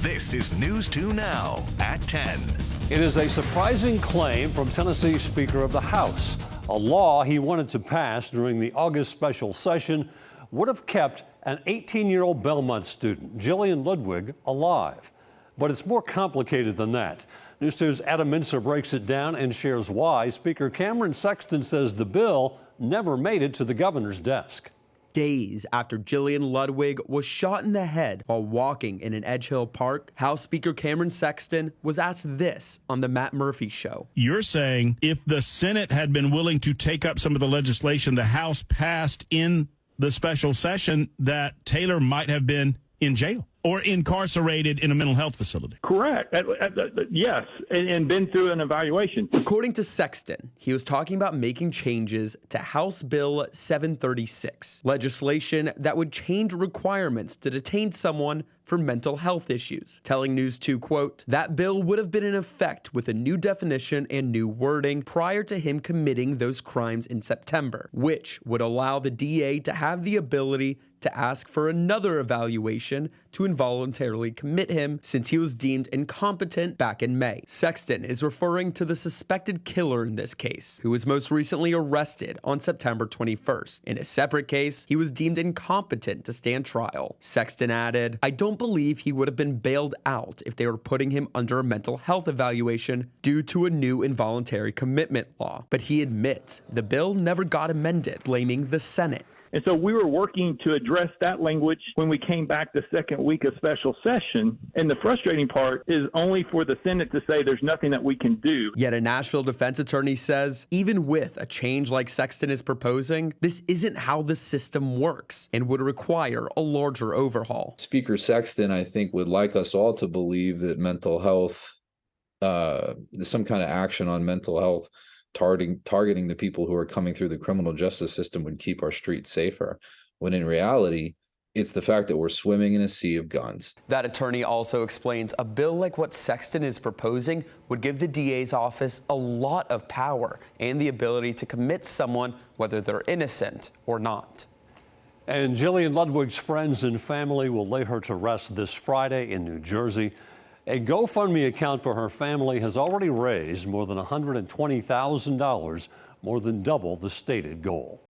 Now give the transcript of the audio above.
This is News 2 Now at 10. It is a surprising claim from Tennessee Speaker of the House. A law he wanted to pass during the August special session would have kept an 18-year-old Belmont student, Jillian Ludwig, alive. But it's more complicated than that. News 2's Adam Mincer breaks it down and shares why. Speaker Cameron Sexton says the bill never made it to the governor's desk. Days after Jillian Ludwig was shot in the head while walking in an Edge Hill park, House Speaker Cameron Sexton was asked this on the Matt Murphy Show. You're saying if the Senate had been willing to take up some of the legislation the House passed in the special session, that Taylor might have been in jail or incarcerated in a mental health facility. Correct. Yes, and been through an evaluation. According to Sexton, he was talking about making changes to House Bill 736, legislation that would change requirements to detain someone for mental health issues, telling News 2, quote, that bill would have been in effect with a new definition and new wording prior to him committing those crimes in September, which would allow the DA to have the ability to ask for another evaluation to involuntarily commit him since he was deemed incompetent back in May. Sexton is referring to the suspected killer in this case, who was most recently arrested on September 21st. In a separate case, he was deemed incompetent to stand trial. Sexton added, I don't believe he would have been bailed out if they were putting him under a mental health evaluation due to a new involuntary commitment law. But he admits the bill never got amended, blaming the Senate. And so we were working to address that language when we came back the second week of special session. And the frustrating part is only for the Senate to say there's nothing that we can do. Yet a Nashville defense attorney says even with a change like Sexton is proposing, this isn't how the system works and would require a larger overhaul. Speaker Sexton, I think, would like us all to believe that mental health, some kind of action on mental health, targeting the people who are coming through the criminal justice system would keep our streets safer, when in reality, it's the fact that we're swimming in a sea of guns. That attorney also explains a bill like what Sexton is proposing would give the DA's office a lot of power and the ability to commit someone whether they're innocent or not. And Jillian Ludwig's friends and family will lay her to rest this Friday in New Jersey. A GoFundMe account for her family has already raised more than $120,000, more than double the stated goal.